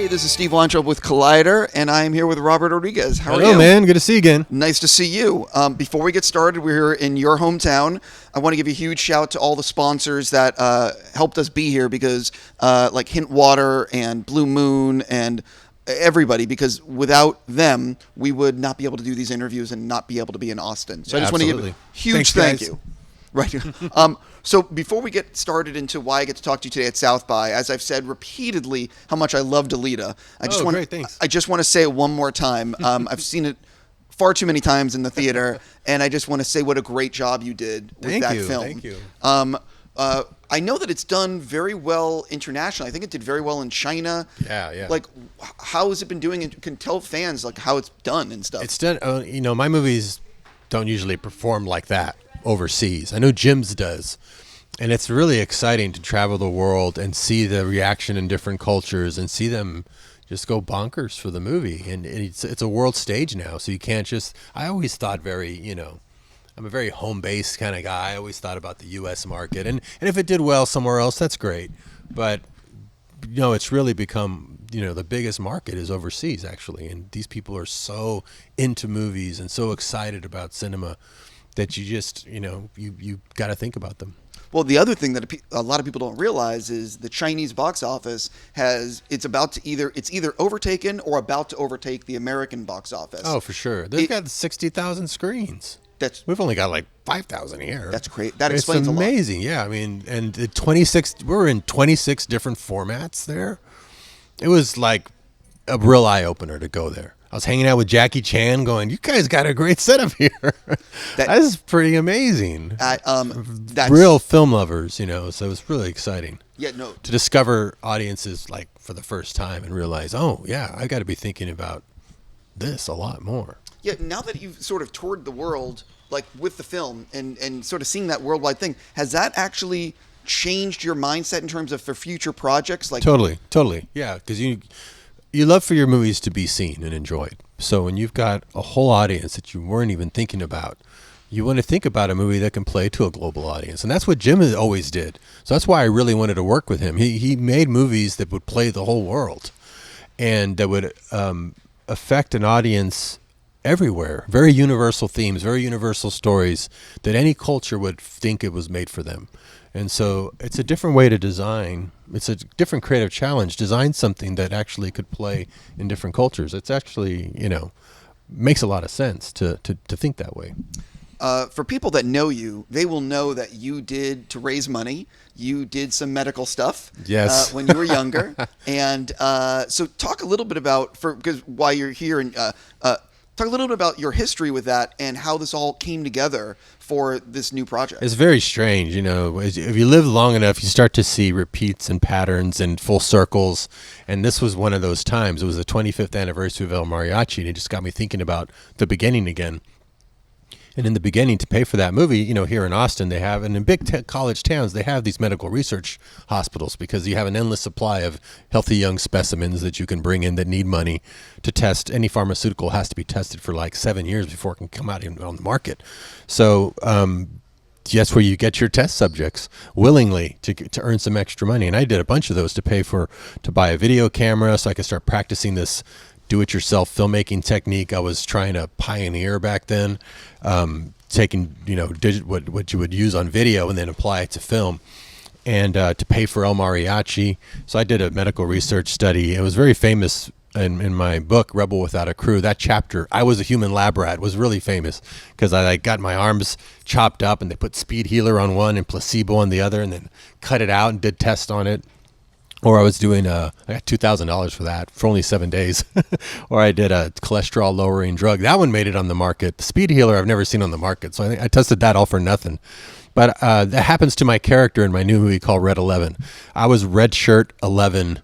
Hey, this is Steve Weintraub with Collider, and I am here with Robert Rodriguez. How are you? Hello, man. Good to see you again. Nice to see you. Before we get started, we're here in your hometown. I want to give a huge shout to all the sponsors that helped us be here because like Hint Water and Blue Moon and everybody, because without them, we would not be able to do these interviews and not be able to be in Austin. So I just want to give a huge thank you. Right. So before we get started into why I get to talk to you today at South by, as I've said repeatedly how much I love Delita, I just want to say it one more time. I've seen it far too many times in the theater, and I just want to say what a great job you did with that film. Thank you. I know that it's done very well internationally. I think it did very well in China. Yeah. Like, how has it been doing? And can tell fans like how it's done and stuff. It's done. My movies don't usually perform like that overseas. I know Jim's does, and it's really exciting to travel the world and see the reaction in different cultures and see them just go bonkers for the movie. And it's a world stage now, so you can't just. I always thought I'm a very home-based kind of guy. I always thought about the U.S. market, and if it did well somewhere else, that's great. But it's really become the biggest market is overseas actually, and these people are so into movies and so excited about cinema that you just you got to think about them. Well, the other thing that a lot of people don't realize is the Chinese box office it's either overtaken or about to overtake the American box office. Oh, for sure. They've got 60,000 screens. We've only got like 5,000 here. That's great. That explains a lot. It's amazing. Yeah, I mean, and we're in 26 different formats there. It was like a real eye opener to go there. I was hanging out with Jackie Chan going, you guys got a great setup here. That is pretty amazing. That's real film lovers, so it was really exciting. Yeah, no. To discover audiences like for the first time and realize, oh, yeah, I got to be thinking about this a lot more. Yeah, now that you've sort of toured the world like with the film and sort of seeing that worldwide thing, has that actually changed your mindset in terms of for future projects? Like Totally. Yeah, because you love for your movies to be seen and enjoyed. So when you've got a whole audience that you weren't even thinking about, you want to think about a movie that can play to a global audience. And that's what Jim always did. So that's why I really wanted to work with him. He made movies that would play the whole world and that would affect an audience everywhere. Very universal themes, very universal stories that any culture would think it was made for them. And so it's a different way to design. It's a different creative challenge. Design something that actually could play in different cultures. It's actually, makes a lot of sense to think that way. For people that know you, they will know that you did, to raise money, you did some medical stuff. Yes. When you were younger. And so talk a little bit about, because while you're here, and talk a little bit about your history with that and how this all came together for this new project. It's very strange, if you live long enough, you start to see repeats and patterns and full circles. And this was one of those times. It was the 25th anniversary of El Mariachi, and it just got me thinking about the beginning again. And in the beginning, to pay for that movie, here in Austin, they have, and in big college towns, they have these medical research hospitals because you have an endless supply of healthy young specimens that you can bring in that need money to test. Any pharmaceutical has to be tested for like 7 years before it can come out on the market. So that's where you get your test subjects willingly to earn some extra money. And I did a bunch of those to buy a video camera so I could start practicing this do-it-yourself filmmaking technique I was trying to pioneer back then, taking what you would use on video and then apply it to film, and to pay for El Mariachi. So I did a medical research study. It was very famous in my book, Rebel Without a Crew. That chapter, I Was a Human Lab Rat, was really famous because I got my arms chopped up and they put speed healer on one and placebo on the other and then cut it out and did tests on it. Or I was doing, I got $2,000 for that for only 7 days. Or I did a cholesterol lowering drug. That one made it on the market. The speed healer I've never seen on the market. So I think I tested that all for nothing. But that happens to my character in my new movie called Red 11. I was Red Shirt 11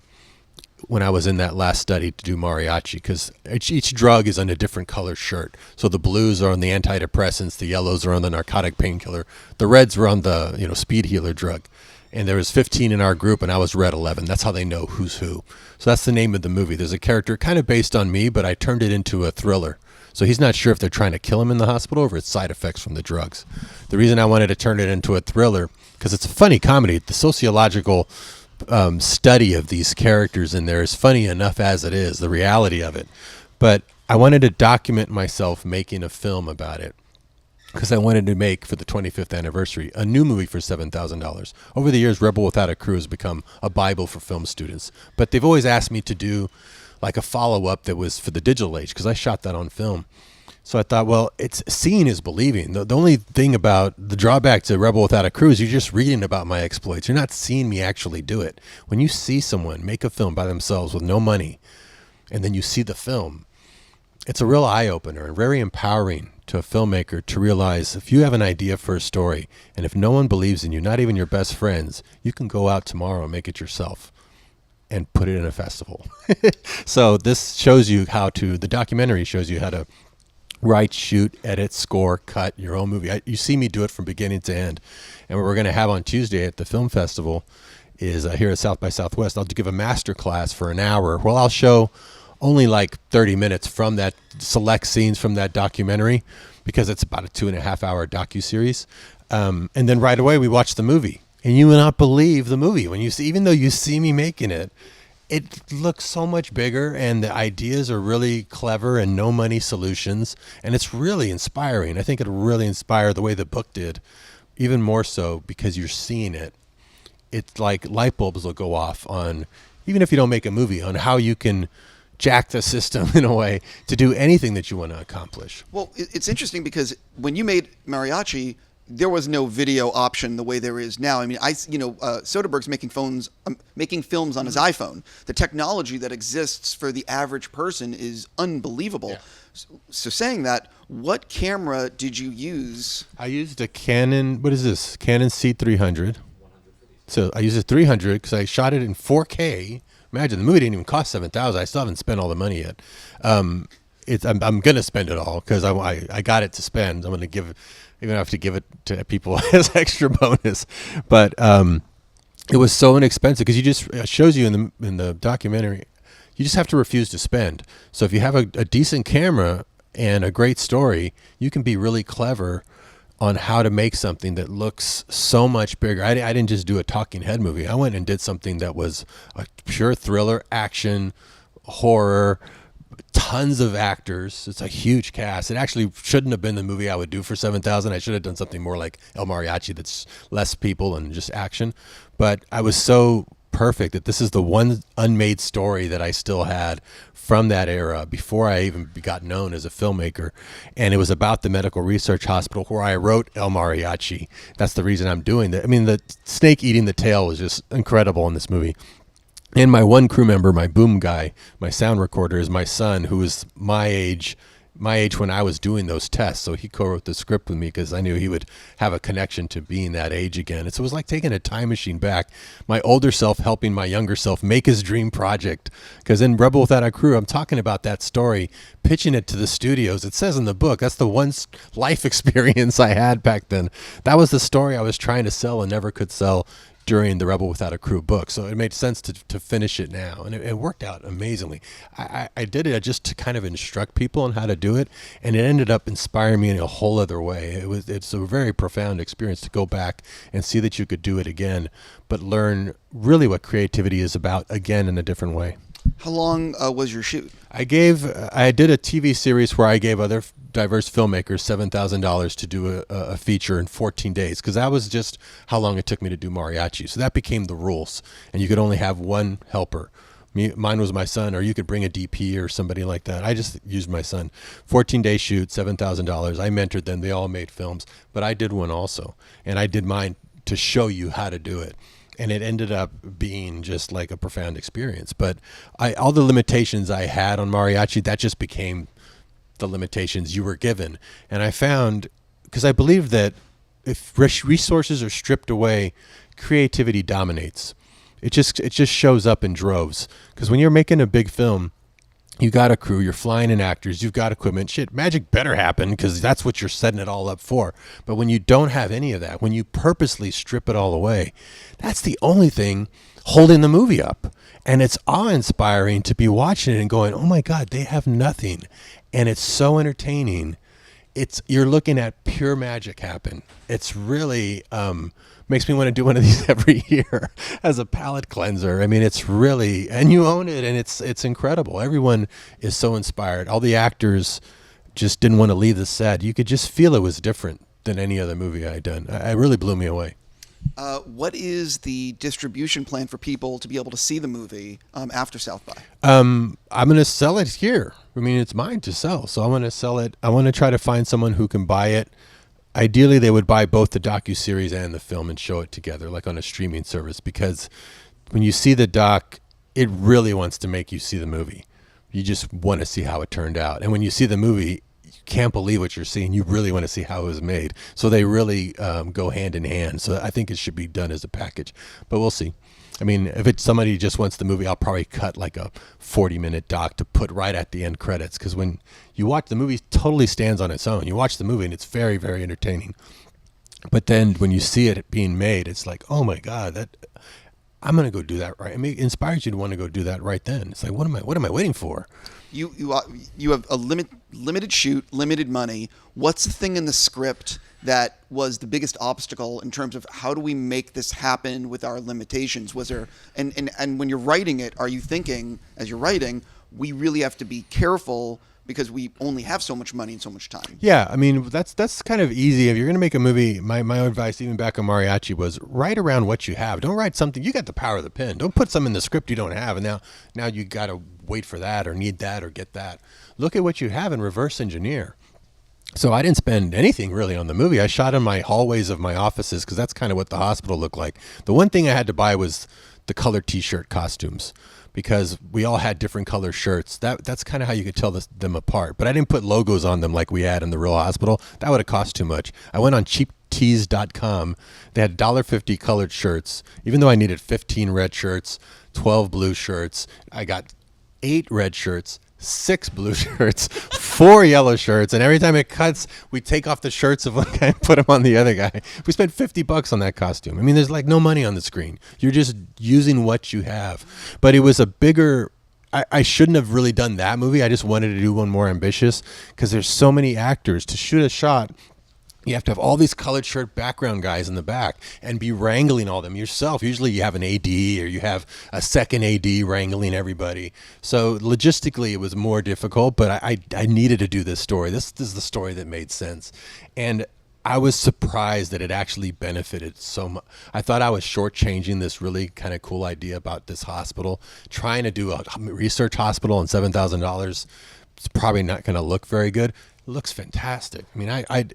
when I was in that last study to do Mariachi because each drug is on a different color shirt. So the blues are on the antidepressants. The yellows are on the narcotic painkiller. The reds were on the speed healer drug. And there was 15 in our group, and I was Red 11. That's how they know who's who. So that's the name of the movie. There's a character kind of based on me, but I turned it into a thriller. So he's not sure if they're trying to kill him in the hospital or if it's side effects from the drugs. The reason I wanted to turn it into a thriller, because it's a funny comedy. The sociological study of these characters in there is funny enough as it is, the reality of it. But I wanted to document myself making a film about it because I wanted to make, for the 25th anniversary, a new movie for $7,000. Over the years, Rebel Without a Crew has become a Bible for film students. But they've always asked me to do like a follow-up that was for the digital age, because I shot that on film. So I thought, well, it's seeing is believing. The only thing about the drawback to Rebel Without a Crew is you're just reading about my exploits. You're not seeing me actually do it. When you see someone make a film by themselves with no money, and then you see the film, it's a real eye-opener and very empowering to a filmmaker to realize if you have an idea for a story, and if no one believes in you, not even your best friends, you can go out tomorrow and make it yourself and put it in a festival. So this shows you the documentary shows you how to write, shoot, edit, score, cut your own movie. You see me do it from beginning to end. And what we're going to have on Tuesday at the film festival is here at South by Southwest. I'll give a master class for an hour. Well, I'll show only like 30 minutes from that, select scenes from that documentary, because it's about a 2.5-hour docuseries. And then right away we watch the movie, and you will not believe the movie when you see, even though you see me making it, it looks so much bigger, and the ideas are really clever and no money solutions. And it's really inspiring. I think it'll really inspire the way the book did, even more so because you're seeing it. It's like light bulbs will go off on, even if you don't make a movie, on how you can jack the system in a way to do anything that you want to accomplish. Well, it's interesting because when you made Mariachi, there was no video option the way there is now. I mean, Soderbergh's making films on his iPhone. The technology that exists for the average person is unbelievable. Yeah. So saying that, what camera did you use? I used a Canon, what is this? Canon C300. So I used a 300 because I shot it in 4K. Imagine, the movie didn't even cost $7,000. I still haven't spent all the money yet. I'm going to spend it all because I got it to spend. I'm going to even have to give it to people as extra bonus. But it was so inexpensive because it shows you in the documentary, you just have to refuse to spend. So if you have a decent camera and a great story, you can be really clever on how to make something that looks so much bigger. I didn't just do a talking head movie. I went and did something that was a pure thriller, action, horror, tons of actors. It's a huge cast. It actually shouldn't have been the movie I would do for $7,000. I should have done something more like El Mariachi that's less people and just action. But I was so perfect that this is the one unmade story that I still had from that era before I even got known as a filmmaker. And it was about the medical research hospital where I wrote El Mariachi. That's the reason I'm doing that. I mean, the snake eating the tail was just incredible in this movie. And my one crew member, my boom guy, my sound recorder, is my son, who was my age when I was doing those tests. So he co-wrote the script with me because I knew he would have a connection to being that age again. And so it was like taking a time machine back. My older self helping my younger self make his dream project. Because in Rebel Without a Crew, I'm talking about that story, pitching it to the studios. It says in the book, that's the one life experience I had back then. That was the story I was trying to sell and never could sell during the Rebel Without a Crew book. So it made sense to finish it now. And it worked out amazingly. I did it just to kind of instruct people on how to do it. And it ended up inspiring me in a whole other way. It's a very profound experience to go back and see that you could do it again, but learn really what creativity is about again in a different way. How long was your shoot? I did a TV series where I gave other diverse filmmakers $7,000 to do a feature in 14 days because that was just how long it took me to do Mariachi. So that became the rules, and you could only have one helper. Mine was my son, or you could bring a DP or somebody like that. I just used my son. 14-day shoot, $7,000. I mentored them. They all made films, but I did one also, and I did mine to show you how to do it. And it ended up being just like a profound experience. But all the limitations I had on Mariachi, that just became the limitations you were given. And I found, because I believe that if resources are stripped away, creativity dominates. It just shows up in droves. Because when you're making a big film, you got a crew, you're flying in actors, you've got equipment. Shit, magic better happen because that's what you're setting it all up for. But when you don't have any of that, when you purposely strip it all away, that's the only thing holding the movie up. And it's awe-inspiring to be watching it and going, oh my God, they have nothing. And it's so entertaining. you're looking at pure magic happen. It's really makes me want to do one of these every year as a palate cleanser. I mean, it's really, and you own it, and it's incredible. Everyone is so inspired. All the actors just didn't want to leave the set. You could just feel it was different than any other movie I'd done. It really blew me away. What is the distribution plan for people to be able to see the movie after South by? I'm going to sell it here. I mean, it's mine to sell, so I want to sell it. I want to try to find someone who can buy it. Ideally, they would buy both the docuseries and the film and show it together, like on a streaming service, because when you see the doc, it really wants to make you see the movie. You just want to see how it turned out. And when you see the movie, you can't believe what you're seeing. You really want to see how it was made. So they really go hand in hand. So I think it should be done as a package. But we'll see. I mean, if it's somebody just wants the movie, I'll probably cut like a 40-minute doc to put right at the end credits. Because when you watch the movie, totally stands on its own. You watch the movie and it's very, very entertaining. But then when you see it being made, it's like, oh my God, I'm going to go do that right. I mean, it inspires you to want to go do that right then. It's like, what am I waiting for? You have a limited shoot, limited money. What's the thing in the script that was the biggest obstacle in terms of how do we make this happen with our limitations? Was there and when you're writing it, are you thinking as you're writing, we really have to be careful because we only have so much money and so much time? Yeah, I mean, that's kind of easy. If you're going to make a movie, my advice, even back on Mariachi, was write around what you have. Don't write something. You got the power of the pen. Don't put something in the script you don't have, and now you got to wait for that or need that or get that. Look at what you have and reverse engineer. So I didn't spend anything really on the movie. I shot in my hallways of my offices because that's kind of what the hospital looked like. The one thing I had to buy was the colored T-shirt costumes, because we all had different color shirts. That's kind of how you could tell them apart. But I didn't put logos on them like we had in the real hospital. That would have cost too much. I went on cheaptees.com. They had $1.50 colored shirts. Even though I needed 15 red shirts, 12 blue shirts, I got 8 red shirts, 6 blue shirts, 4 yellow shirts, and every time it cuts, we take off the shirts of one guy and put them on the other guy. We spent $50 on that costume. I mean, there's like no money on the screen. You're just using what you have. But it was a bigger... I shouldn't have really done that movie. I just wanted to do one more ambitious because there's so many actors. To shoot a shot, you have to have all these colored shirt background guys in the back and be wrangling all them yourself. Usually you have an AD or you have a second AD wrangling everybody. So logistically it was more difficult, but I needed to do this story. This is the story that made sense. And I was surprised that it actually benefited so much. I thought I was shortchanging this really kind of cool idea about this hospital. Trying to do a research hospital on $7,000, it's probably not going to look very good. It looks fantastic. I mean,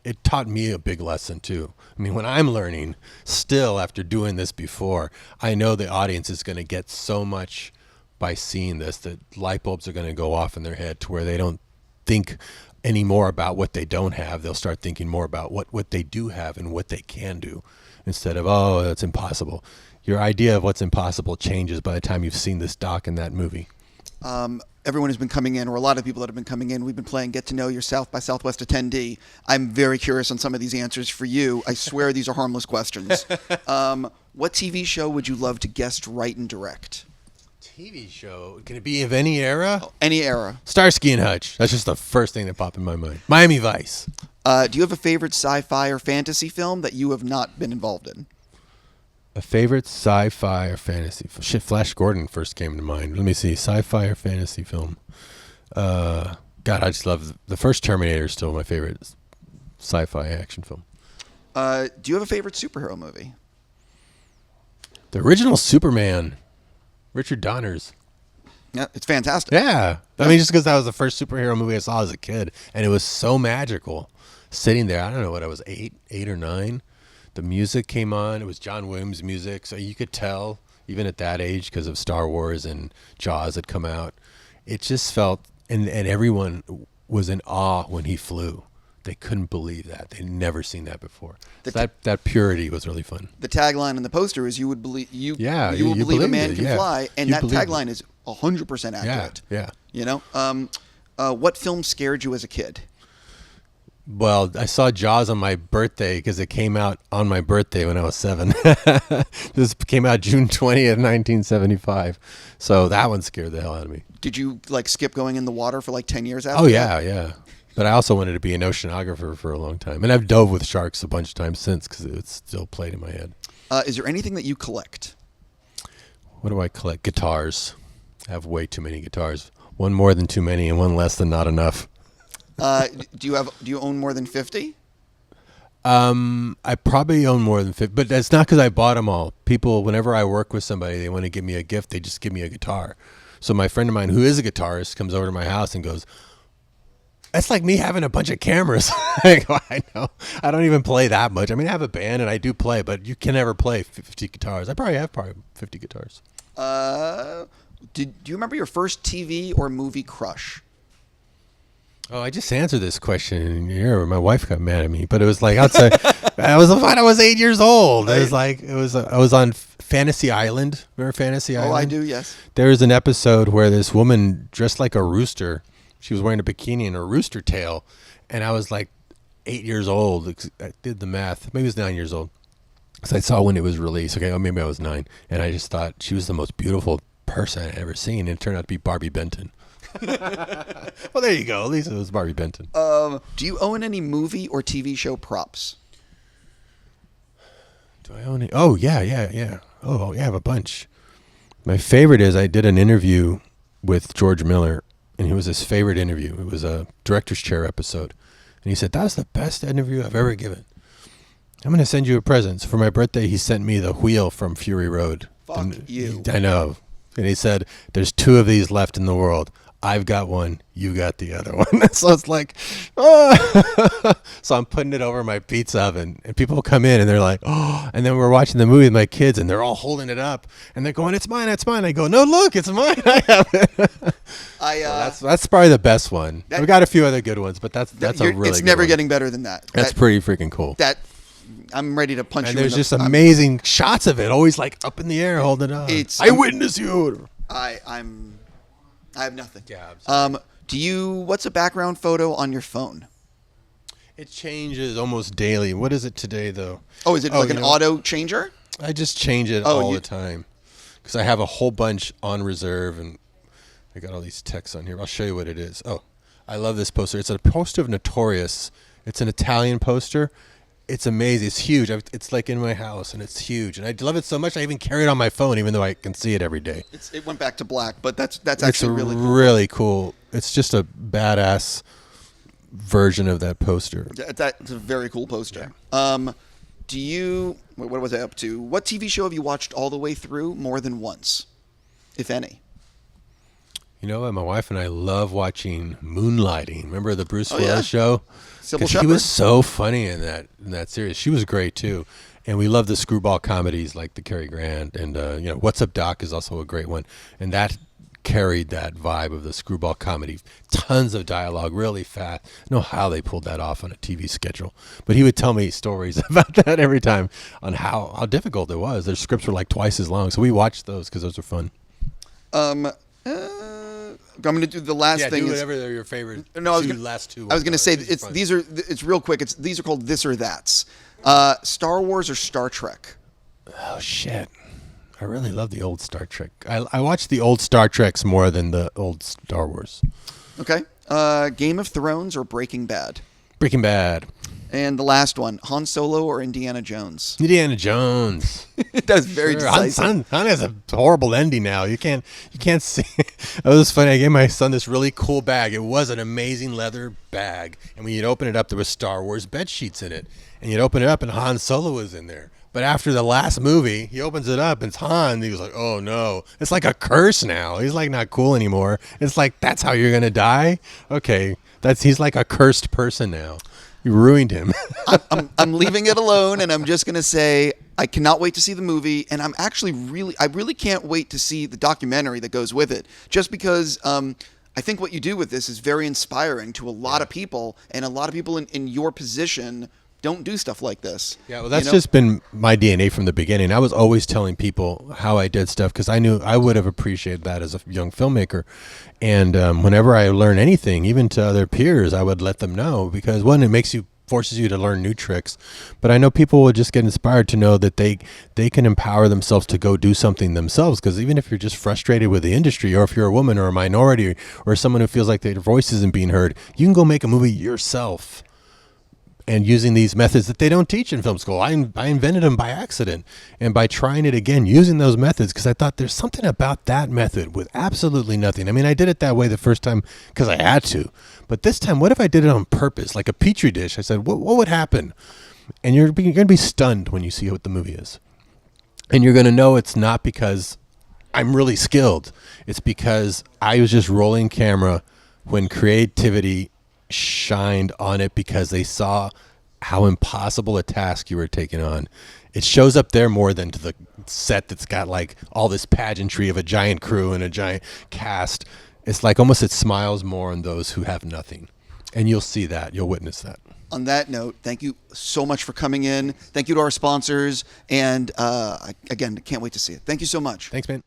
it taught me a big lesson too. I mean, when I'm learning still after doing this before, I know the audience is going to get so much by seeing this that light bulbs are going to go off in their head to where they don't think any more about what they don't have. They'll start thinking more about what they do have and what they can do instead of, oh, that's impossible. Your idea of what's impossible changes by the time you've seen this doc in that movie. Everyone has been coming in, or a lot of people that have been coming in, we've been playing Get to Know Your South by Southwest attendee. I'm very curious on some of these answers for you. I swear these are harmless questions. What TV show would you love to guest, write, and direct? TV show? Can it be of any era? Oh, any era. Starsky and Hutch. That's just the first thing that popped in my mind. Miami Vice. Do you have a favorite sci-fi or fantasy film that you have not been involved in? A favorite sci-fi or fantasy? Shit, Flash Gordon first came to mind. Let me see. Sci-fi or fantasy film? God, I just love the first Terminator. Is still my favorite sci-fi action film. Do you have a favorite superhero movie? The original Superman, Richard Donner's. Yeah, it's fantastic. Yeah. I mean, just because that was the first superhero movie I saw as a kid, and it was so magical. Sitting there, I don't know what I was, 8 or 9. The music came on. It was John Williams' music, so you could tell, even at that age, because of Star Wars and Jaws had come out. It just felt, and everyone was in awe when he flew. They couldn't believe that. They'd never seen that before. So that purity was really fun. The tagline in the poster is "You would believe you will believe a man can fly," and that tagline is 100% accurate. Yeah. You know, what film scared you as a kid? Well, I saw Jaws on my birthday because it came out on my birthday when I was 7. This came out June 20th, 1975. So that one scared the hell out of me. Did you skip going in the water for 10 years after? Oh, yeah. But I also wanted to be an oceanographer for a long time. And I've dove with sharks a bunch of times since because it's still played in my head. Is there anything that you collect? What do I collect? Guitars. I have way too many guitars. One more than too many and one less than not enough. Do you own more than 50? I probably own more than 50, but that's not because I bought them all. People, whenever I work with somebody, they want to give me a gift, they just give me a guitar. So my friend of mine, who is a guitarist, comes over to my house and goes, "That's like me having a bunch of cameras." I go, "I know. I don't even play that much. I mean, I have a band and I do play, but you can never play 50 guitars. I probably have 50 guitars." Do you remember your first TV or movie crush? Oh, I just answered this question here. My wife got mad at me, but it was like outside. I was 8 years old. It was like I was on Fantasy Island. Remember Fantasy Island? Oh, I do. Yes. There was an episode where this woman dressed like a rooster. She was wearing a bikini and a rooster tail, and I was like 8 years old. I did the math. Maybe it was 9 years old. So I saw when it was released. Okay, maybe I was 9, and I just thought she was the most beautiful person I'd ever seen, and it turned out to be Barbie Benton. Well, there you go. At least it was Barbie Benton. Do you own any movie or TV show props? Do I own it? Oh, yeah. Oh, yeah, I have a bunch. My favorite is I did an interview with George Miller, and it was his favorite interview. It was a director's chair episode. And he said, "That was the best interview I've ever given. I'm going to send you a present." So for my birthday, he sent me the wheel from Fury Road. Fuck you. I know. And he said, "There's 2 of these left in the world. I've got one. You got the other one." So it's like, oh. So I'm putting it over my pizza oven, and people come in and they're like, "Oh!" And then we're watching the movie with my kids, and they're all holding it up, and they're going, "It's mine, it's mine." I go, "No, look, it's mine. I have it." That's probably the best one. We've got a few other good ones, but that's a really. It's good never one. getting better than that. That's pretty freaking cool. I'm ready to punch And you. there's just amazing shots of it, always like up in the air, holding it up. I witness you. I have nothing. Yeah. What's a background photo on your phone? It changes almost daily. What is it today, though? Oh, is it like an auto changer? I just change it all the time because I have a whole bunch on reserve, and I got all these texts on here. I'll show you what it is. Oh, I love this poster. It's a poster of Notorious. It's an Italian poster. It's amazing. It's huge. It's like in my house, and it's huge. And I love it so much, I even carry it on my phone, even though I can see it every day. It went back to black, but that's actually really cool. Really cool. It's just a badass version of that poster. That's a very cool poster. Yeah. What was I up to? What TV show have you watched all the way through more than once, if any? You know what? My wife and I love watching Moonlighting. Remember the Bruce Willis show? Sybil She Shepherd. was so funny in that series. She was great too. And we love the screwball comedies like the Cary Grant and What's Up Doc is also a great one. And that carried that vibe of the screwball comedy. Tons of dialogue, really fast. I don't know how they pulled that off on a TV schedule. But he would tell me stories about that every time on how difficult it was. Their scripts were like twice as long. So we watched those because those were fun. I'm going to do the last thing. Do whatever they're your favorite. No, last two. I was going to say it's real quick. These are called This or That's. Star Wars or Star Trek? Oh shit! I really love the old Star Trek. I watch the old Star Treks more than the old Star Wars. Okay. Game of Thrones or Breaking Bad? Breaking Bad. And the last one, Han Solo or Indiana Jones? Indiana Jones. That's very decisive. Han has a horrible ending now. You can't see. It was funny. I gave my son this really cool bag. It was an amazing leather bag, and when you'd open it up, there was Star Wars bed sheets in it. And you'd open it up, and Han Solo was in there. But after the last movie, he opens it up, and it's Han. And he was like, "Oh no, it's like a curse now." He's like not cool anymore. It's like that's how you're gonna die. Okay, he's like a cursed person now. You ruined him. I'm leaving it alone, and I'm just going to say I cannot wait to see the movie, and I really can't wait to see the documentary that goes with it, just because I think what you do with this is very inspiring to a lot of people, and a lot of people in your position don't do stuff like this. Yeah, well, that's just been my DNA from the beginning. I was always telling people how I did stuff because I knew I would have appreciated that as a young filmmaker. And whenever I learn anything, even to other peers, I would let them know because, one, it makes you forces you to learn new tricks. But I know people will just get inspired to know that they can empower themselves to go do something themselves. Because even if you're just frustrated with the industry, or if you're a woman or a minority or someone who feels like their voice isn't being heard, you can go make a movie yourself. And using these methods that they don't teach in film school. I invented them by accident, and by trying it again, using those methods, because I thought there's something about that method with absolutely nothing. I mean, I did it that way the first time because I had to. But this time, what if I did it on purpose, like a Petri dish? I said, what would happen? And you're going to be stunned when you see what the movie is. And you're going to know it's not because I'm really skilled. It's because I was just rolling camera when creativity shined on it, because they saw how impossible a task you were taking on. It shows up there more than to the set that's got like all this pageantry of a giant crew and a giant cast. It's like almost it smiles more on those who have nothing. And you'll see that. You'll witness that. On that note, thank you so much for coming in. Thank you to our sponsors. And again, can't wait to see it. Thank you so much. Thanks, man.